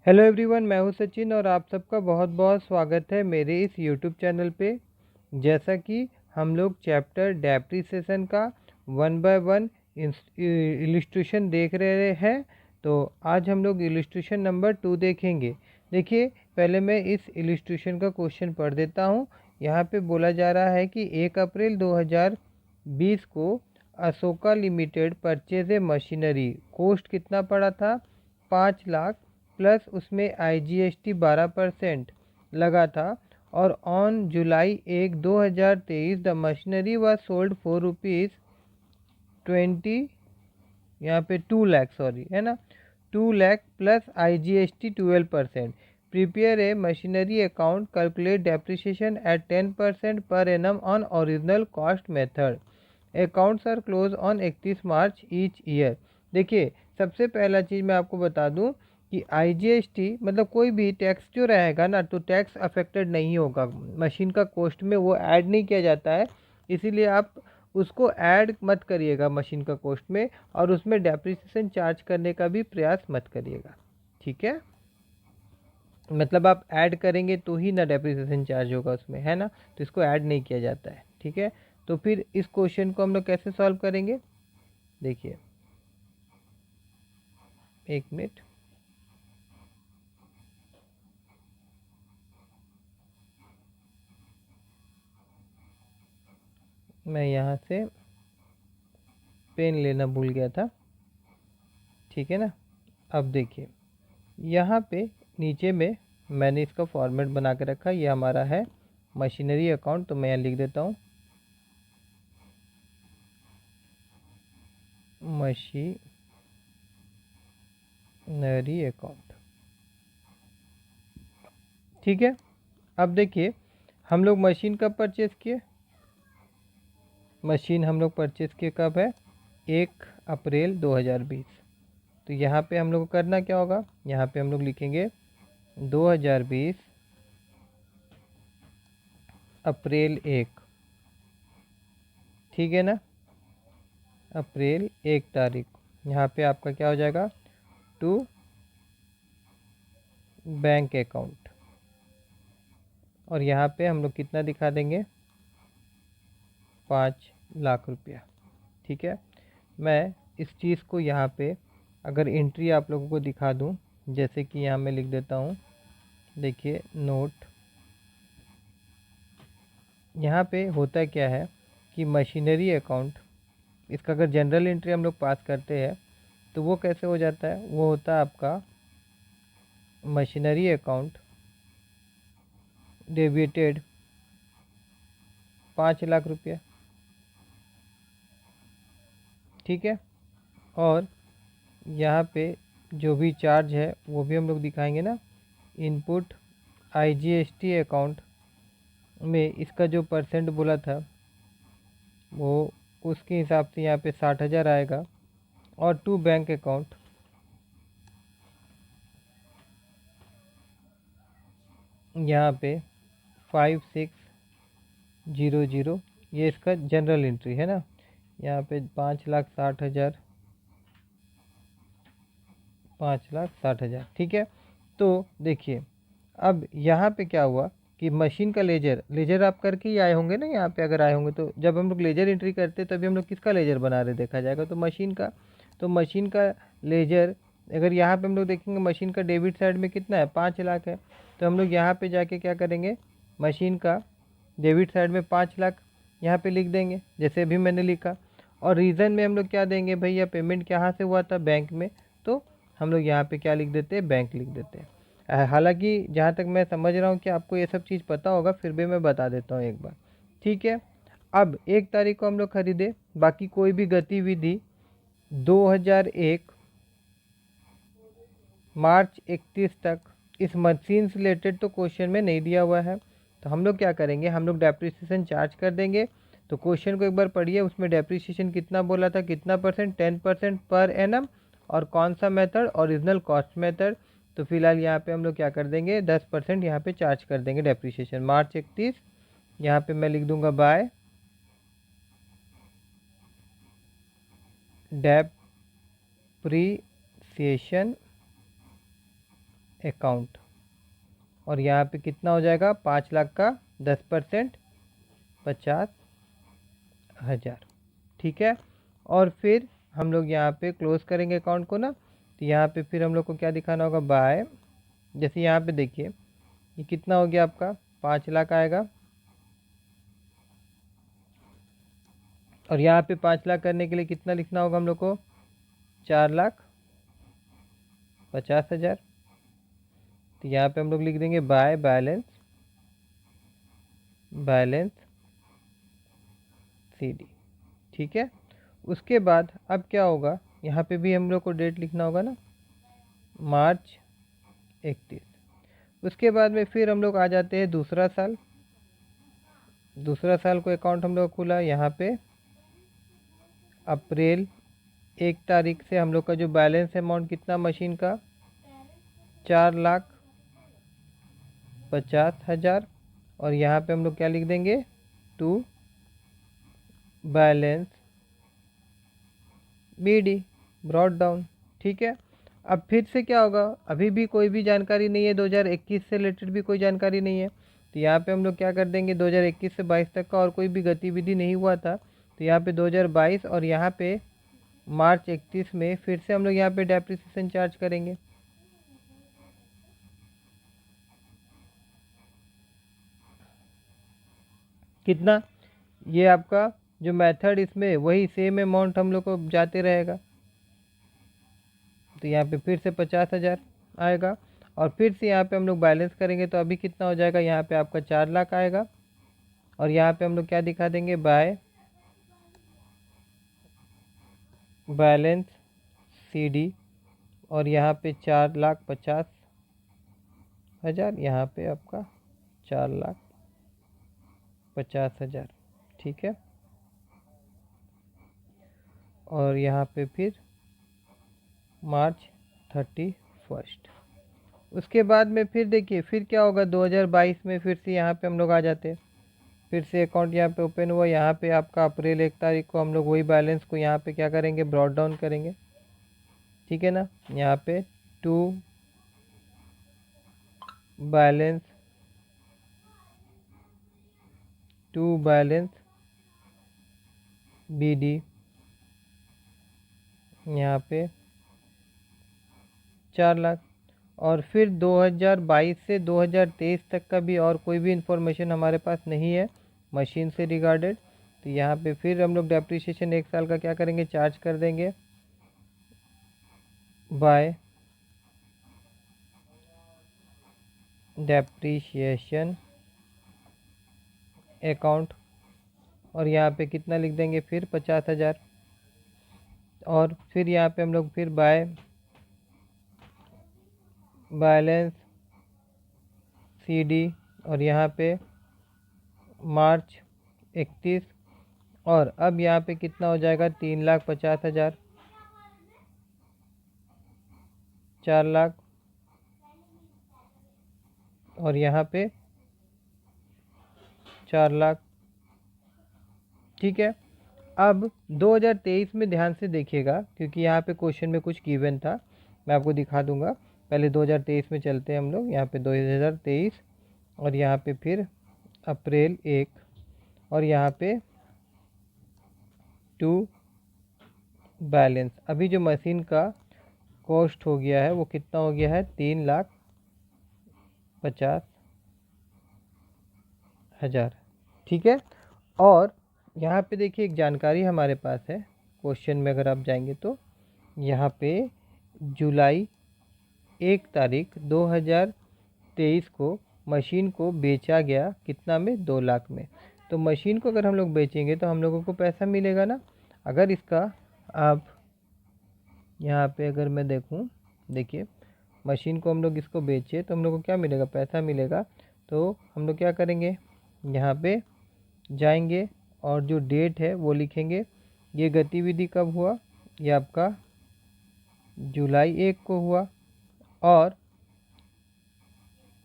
Hello everyone, मैं हूं सचिन और आप सबका बहुत बहुत स्वागत है मेरे इस यूट्यूब चैनल पे। जैसा कि हम लोग चैप्टर डेप्रिसिएशन का 1 बाय 1 इलिस्ट्रेशन देख रहे हैं, तो आज हम लोग इलिस्ट्रेशन नंबर 2 देखेंगे। देखिए, पहले मैं इस इलिस्ट्रेशन का क्वेश्चन पढ़ देता हूं। यहाँ पे बोला जा रहा है कि 1 अप्रैल 2020 को Ashoka limited purchase a machinery, cost कितना पड़ा था? 5 लाख, प्लस उसमें IGST 12% लगा था। और on July 1 2023 the machinery was sold for ₹20, यहाँ पे 2 लाख, सॉरी है ना, 2 lakh plus IGST 12%। Prepare a machinery account, calculate depreciation at 10% per annum on original cost method. Accounts are close on 31 March each year. देखिए, सबसे पहला चीज़ मैं आपको बता दूं कि IGST मतलब कोई भी टैक्स जो रहेगा ना, तो टैक्स अफेक्टेड नहीं होगा मशीन का कॉस्ट में, वो ऐड नहीं किया जाता है। इसीलिए आप उसको ऐड मत करिएगा मशीन का कॉस्ट में, और उसमें डेप्रिसिएशन चार्ज करने का भी प्रयास मत करिएगा, ठीक है। मतलब आप ऐड करेंगे तो ही ना डेप्रिसिएशन चार्ज होगा उसमें, है ना। तो इसको ऐड नहीं किया जाता है, ठीक है। तो फिर इस क्वेश्चन को हम लोग कैसे सॉल्व करेंगे? देखिए, एक मिनट, मैं यहाँ से पेन लेना भूल गया था, ठीक है ना। अब देखिए, यहाँ पे नीचे में मैंने इसका फॉर्मेट बना के रखा, ये हमारा है मशीनरी अकाउंट। तो मैं यहाँ लिख देता हूँ मशीनरी अकाउंट, ठीक है। अब देखिए, हम लोग मशीन कब परचेज़ किए? मशीन हम लोग परचेज़ किए कब है? 1 अप्रैल 2020। तो यहाँ पे हम लोग को करना क्या होगा? यहाँ पे हम लोग लिखेंगे 2020 अप्रैल 1, ठीक है ना। अप्रैल 1 तारीख, यहाँ पे आपका क्या हो जाएगा? To bank account. और यहाँ पे हम लोग कितना दिखा देंगे? 5 लाख रुपया, ठीक है। मैं इस चीज़ को यहाँ पे अगर एंट्री आप लोगों को दिखा दूँ, जैसे कि यहाँ मैं लिख देता हूँ, देखिए नोट। यहाँ पे होता क्या है कि मशीनरी अकाउंट, इसका अगर जनरल एंट्री हम लोग पास करते हैं तो वो कैसे हो जाता है? वो होता है आपका मशीनरी अकाउंट डेबिटेड 5 लाख रुपया, ठीक है। और यहाँ पे जो भी चार्ज है वो भी हम लोग दिखाएंगे ना। इनपुट IGST अकाउंट में इसका जो परसेंट बोला था, वो उसके हिसाब से यहाँ पे 60,000 आएगा। और टू बैंक अकाउंट, यहाँ पे 5600, ये इसका जनरल एंट्री है ना। यहाँ पे 5,60,000, 5,60,000, ठीक है। तो देखिए, अब यहाँ पे क्या हुआ कि मशीन का लेजर, लेजर आप करके ही आए होंगे ना यहाँ पे, अगर आए होंगे तो जब हम लोग लेजर एंट्री करते तभी हम लोग किसका लेजर बना रहे देखा जाएगा, तो मशीन का। तो मशीन का लेजर, अगर यहाँ पे हम लोग देखेंगे मशीन का डेबिट साइड में कितना है? 5 लाख है। तो हम लोग यहाँ पे जाके क्या करेंगे? मशीन का डेबिट साइड में 5 लाख यहाँ पे लिख देंगे, जैसे अभी मैंने लिखा। और रीज़न में हम लोग क्या देंगे? भैया पेमेंट कहाँ से हुआ था? बैंक में। तो हम लोग यहाँ पे क्या लिख देते हैं? बैंक लिख देते हैं। हालांकि जहाँ तक मैं समझ रहा हूँ कि आपको ये सब चीज़ पता होगा, फिर भी मैं बता देता हूँ एक बार, ठीक है। अब 1 तारीख को हम लोग खरीदे, बाकी कोई भी गतिविधि 2001 मार्च 31 तक, इस मशीन से रिलेटेड तो क्वेश्चन में नहीं दिया हुआ है। तो हम लोग क्या करेंगे? हम लोग डेप्रिसिएशन चार्ज कर देंगे। तो क्वेश्चन को एक बार पढ़िए, उसमें डेप्रिसिएशन कितना बोला था, कितना परसेंट? 10% per annum. और कौन सा मेथड? Original cost method. तो फिलहाल यहाँ पे हम लोग क्या कर देंगे? 10% यहाँ पे चार्ज कर देंगे डेप्रिसिएशन मार्च 31। यहाँ पे मैं लिख दूंगा बाय डेप्रिसिएशन अकाउंट, और यहाँ पे कितना हो जाएगा 5 लाख का 10% 50,000। ठीक है, और फिर हम लोग यहाँ पे क्लोज करेंगे अकाउंट को ना। तो यहाँ पे फिर हम लोग को क्या दिखाना होगा, बाय। जैसे यहाँ पे देखिए ये कितना हो गया आपका 5 लाख आएगा, और यहाँ पे 5 लाख करने के लिए कितना लिखना होगा हम लोग को 4,50,000। तो यहाँ पे हम लोग लिख देंगे बाय बैलेंस CD। ठीक है, उसके बाद अब क्या होगा, यहाँ पे भी हम लोग को डेट लिखना होगा ना, मार्च 31। उसके बाद में फिर हम लोग आ जाते हैं दूसरा साल को अकाउंट हम लोग खुला। यहाँ पे अप्रैल 1 तारीख से हम लोग का जो बैलेंस अमाउंट कितना मशीन का 4,50,000, और यहाँ पे हम लोग क्या लिख देंगे to balance BD brought down. ठीक है, अब फिर से क्या होगा, अभी भी कोई भी जानकारी नहीं है, 2021 से रिलेटेड भी कोई जानकारी नहीं है। तो यहाँ पे हम लोग क्या कर देंगे 2021 से 22 तक का और कोई भी गतिविधि नहीं हुआ था, तो यहाँ पे 2022, और यहाँ पे मार्च 31 में फिर से हम लोग यहाँ पे डेप्रिसिएशन चार्ज करेंगे। कितना, ये आपका जो मेथड इसमें वही सेम अमाउंट हम लोग को जाते रहेगा। तो यहाँ पे फिर से 50,000 आएगा, और फिर से यहाँ पे हम लोग बैलेंस करेंगे तो अभी कितना हो जाएगा, यहाँ पे आपका 4 लाख आएगा, और यहाँ पे हम लोग क्या दिखा देंगे बाय बैलेंस CD, और यहाँ पे 4,50,000, यहाँ पे आपका 4,50,000। ठीक है, और यहाँ पे फिर मार्च 31। उसके बाद में फिर देखिए फिर क्या होगा 2022 में फिर से यहाँ पे हम लोग आ जाते हैं, फिर से अकाउंट यहाँ पे ओपन हुआ। यहाँ पे आपका अप्रैल 1 तारीख को हम लोग वही बैलेंस को यहाँ पे क्या करेंगे ब्रॉड डाउन करेंगे। ठीक है ना, यहाँ पे टू बैलेंस BD, यहाँ पे 4 लाख, और फिर 2022 से 2023 तक का भी और कोई भी इंफॉर्मेशन हमारे पास नहीं है मशीन से रिगार्डेड। तो यहाँ पे फिर हम लोग डेप्रिसिएशन 1 साल का क्या करेंगे चार्ज कर देंगे बाय डेप्रिसिएशन अकाउंट, और यहाँ पे कितना लिख देंगे फिर 50,000, और फिर यहाँ पे हम लोग फिर बाय बैलेंस CD, और यहाँ पे मार्च 31, और अब यहाँ पे कितना हो जाएगा 3,50,000, 4 लाख, और यहाँ पे 4 लाख। ठीक है, अब 2023 में ध्यान से देखिएगा क्योंकि यहाँ पे क्वेश्चन में कुछ गिवन था, मैं आपको दिखा दूंगा। पहले 2023 में चलते हैं हम लोग, यहाँ पे 2023, और यहाँ पे फिर अप्रैल 1, और यहाँ पे टू बैलेंस। अभी जो मशीन का कॉस्ट हो गया है वो कितना हो गया है 3,50,000। ठीक है, और यहाँ पे देखिए एक जानकारी हमारे पास है क्वेश्चन में, अगर आप जाएंगे तो यहाँ पे जुलाई 1 तारीख 2023 को मशीन को बेचा गया कितना में 2 लाख में। तो मशीन को अगर हम लोग बेचेंगे तो हम लोगों को पैसा मिलेगा ना। अगर इसका आप यहाँ पे अगर मैं देखूँ, देखिए मशीन को हम लोग इसको बेचे तो हम लोग को क्या मिलेगा, पैसा मिलेगा। तो हम लोग क्या करेंगे, यहाँ पे जाएंगे और जो डेट है वो लिखेंगे। ये गतिविधि कब हुआ, ये आपका जुलाई 1 को हुआ, और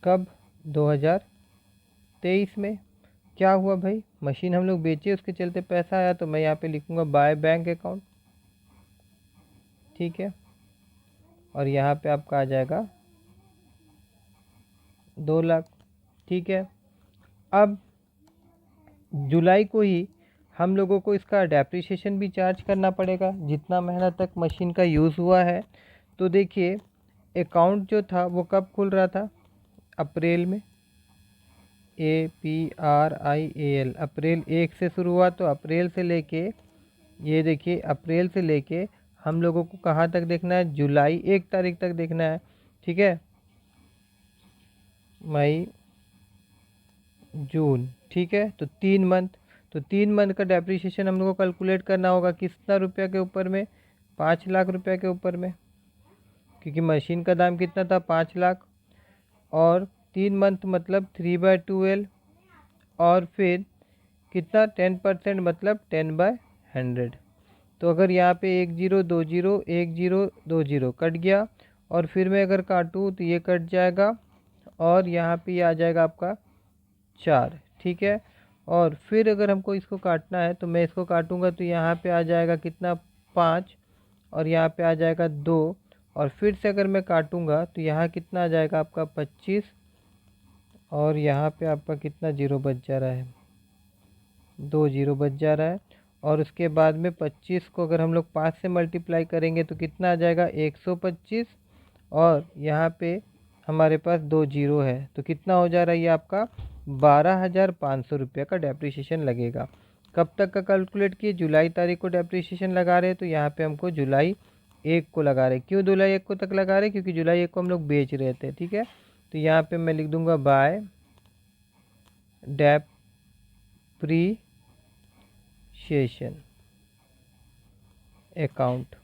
कब 2023 में। क्या हुआ भाई, मशीन हम लोग बेचे उसके चलते पैसा आया, तो मैं यहाँ पे लिखूँगा बाय बैंक अकाउंट। ठीक है, और यहाँ पे आपका आ जाएगा 2 लाख, ठीक है। अब जुलाई को ही हम लोगों को इसका डेप्रिसिएशन भी चार्ज करना पड़ेगा जितना महीना तक मशीन का यूज़ हुआ है। तो देखिए अकाउंट जो था वो कब खुल रहा था, अप्रैल में, APRIAL, अप्रैल 1 से शुरू हुआ। तो अप्रैल से लेके, ये देखिए अप्रैल से लेके हम लोगों को कहाँ तक देखना है, जुलाई 1 तारीख तक देखना है, ठीक है। मई, जून, ठीक है। तो 3 मंथ, तो 3 मंथ का डेप्रिसिएशन हम लोग को कैलकुलेट करना होगा कितना रुपया के ऊपर में, 5 लाख रुपया के ऊपर में, क्योंकि मशीन का दाम कितना था, 5 लाख। और 3 मंथ मतलब 3/12, और फिर कितना, 10% मतलब 10/100। तो अगर यहाँ पे 1020 1020 कट गया, और फिर मैं अगर काटूँ तो ये कट जाएगा, और यहाँ पे ये आ जाएगा आपका 4, ठीक है। और फिर अगर हमको इसको काटना है तो मैं इसको काटूंगा तो यहाँ पे आ जाएगा कितना, 5, और यहाँ पे आ जाएगा 2, और फिर से अगर मैं काटूंगा तो यहाँ कितना आ जाएगा आपका 25, और यहाँ पे आपका कितना जीरो बच जा रहा है, 2 जीरो बच जा रहा है। और उसके बाद में 25 को अगर हम लोग 5 से मल्टीप्लाई करेंगे तो कितना आ जाएगा, 125, और यहाँ पे हमारे पास 2 जीरो है, तो कितना हो जा रहा है ये आपका 12,500 रुपये का डेप्रिसिएशन लगेगा। कब तक का कैलकुलेट किए, जुलाई तारीख को डेप्रिसिएशन लगा रहे हैं, तो यहाँ पे हमको जुलाई 1 को लगा रहे हैं। क्यों जुलाई 1 को तक लगा रहे हैं, क्योंकि जुलाई 1 को हम लोग बेच रहे थे, ठीक है। तो यहाँ पे मैं लिख दूंगा बाय डेप्रीशिएशन अकाउंट,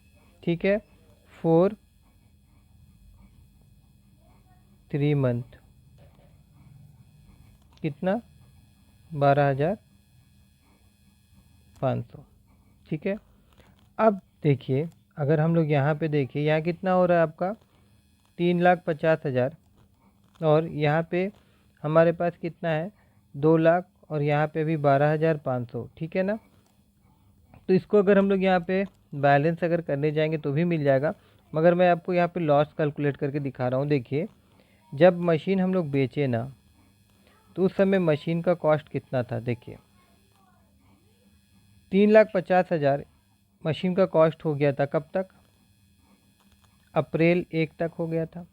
ठीक है, फॉर 3 मंथ, कितना, 12,500, ठीक है। अब देखिए अगर हम लोग यहाँ पे देखिए, यहाँ कितना हो रहा है आपका, 3,50,000, और यहाँ पे हमारे पास कितना है, 2 लाख, और यहाँ पे भी 12,500, ठीक है ना। तो इसको अगर हम लोग यहाँ पे बैलेंस अगर करने जाएंगे तो भी मिल जाएगा, मगर मैं आपको यहाँ पे लॉस कैलकुलेट करके दिखा रहा हूँ। देखिए जब मशीन हम लोग बेचे ना, तो उस समय मशीन का कॉस्ट कितना था, देखिए 3,50,000 मशीन का कॉस्ट हो गया था, कब तक, अप्रैल 1 तक हो गया था।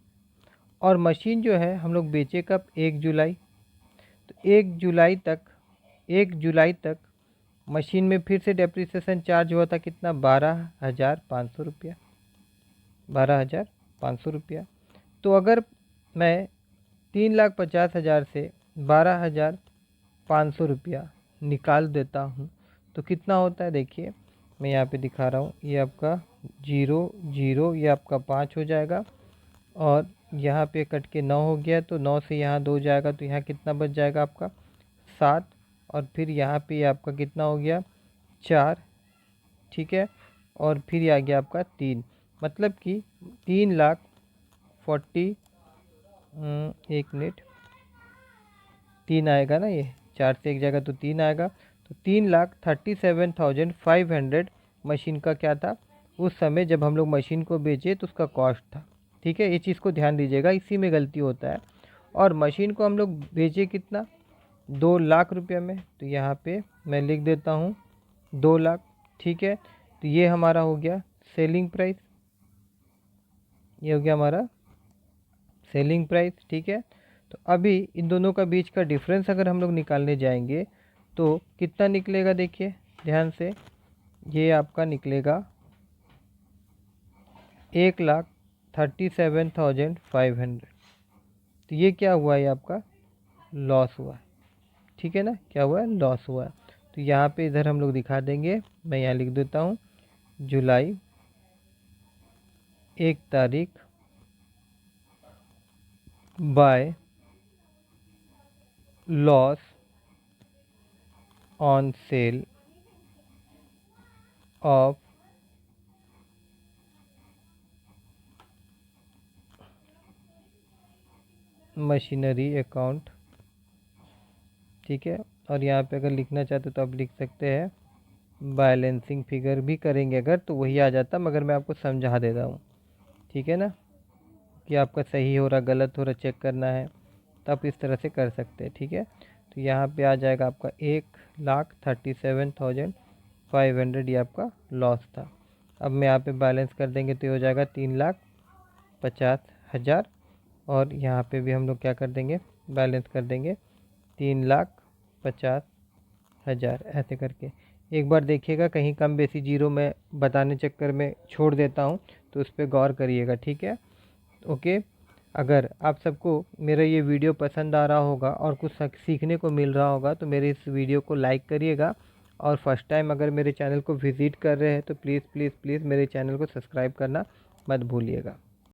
और मशीन जो है हम लोग बेचे कब, 1 जुलाई। तो 1 जुलाई तक मशीन में फिर से डेप्रिसिएशन चार्ज हुआ था कितना, 12,500 रुपया, 12,500 रुपया। तो अगर मैं 3,50,000 से 12,500 रुपया निकाल देता हूँ तो कितना होता है, देखिए मैं यहाँ पे दिखा रहा हूँ, ये आपका 0 0, ये आपका 5 हो जाएगा, और यहाँ पे कट के 9 हो गया, तो 9 से यहाँ 2 जाएगा, तो यहाँ कितना बच जाएगा आपका 7, और फिर यहाँ पे आपका कितना हो गया 4, ठीक है। और फिर ये आ गया आपका 3, मतलब कि 3,40,000, एक मिनट, 3 आएगा ना, ये 4 से एक जाएगा तो 3 आएगा, तो 3,37,500 मशीन का क्या था उस समय जब हम लोग मशीन को बेचे तो उसका कॉस्ट था, ठीक है। ये चीज़ को ध्यान दीजिएगा, इसी में गलती होता है। और मशीन को हम लोग बेचे कितना, 2 लाख रुपये में, तो यहाँ पे मैं लिख देता हूँ 2 लाख, ठीक है। तो ये हमारा हो गया सेलिंग प्राइस, ये हो गया हमारा सेलिंग प्राइस, ठीक है। तो अभी इन दोनों का बीच का डिफरेंस अगर हम लोग निकालने जाएंगे तो कितना निकलेगा, देखिए ध्यान से, ये आपका निकलेगा 1,37,500। तो ये क्या हुआ, ये आपका लॉस हुआ है, ठीक है ना, क्या हुआ है, लॉस हुआ है। तो यहाँ पे इधर हम लोग दिखा देंगे, मैं यहाँ लिख देता हूँ जुलाई 1 तारीख by loss on sale of machinery account, ठीक है। और यहाँ पे अगर लिखना चाहते तो आप लिख सकते हैं बैलेंसिंग फिगर भी करेंगे अगर तो वही आ जाता, मगर मैं आपको समझा दे रहा हूँ, ठीक है ना, कि आपका सही हो रहा गलत हो रहा चेक करना है। तो आप इस तरह से कर सकते हैं, ठीक है। तो यहाँ पे आ जाएगा आपका 1,37,500 ये आपका लॉस था। अब मैं यहाँ पे बैलेंस कर देंगे तो ये हो जाएगा 3,50,000, और यहाँ पे भी हम लोग क्या कर देंगे, बैलेंस कर देंगे 3,50,000 ऐसे करके। एक बार देखिएगा कहीं कम बेसी जीरो में बताने चक्कर में छोड़ देता हूँ, तो उस पर गौर करिएगा, ठीक है। ओके, अगर आप सबको मेरा ये वीडियो पसंद आ रहा होगा और कुछ सीखने को मिल रहा होगा तो मेरे इस वीडियो को लाइक करिएगा, और फर्स्ट टाइम अगर मेरे चैनल को विज़िट कर रहे हैं तो प्लीज़ प्लीज़ प्लीज़ मेरे चैनल को सब्सक्राइब करना मत भूलिएगा।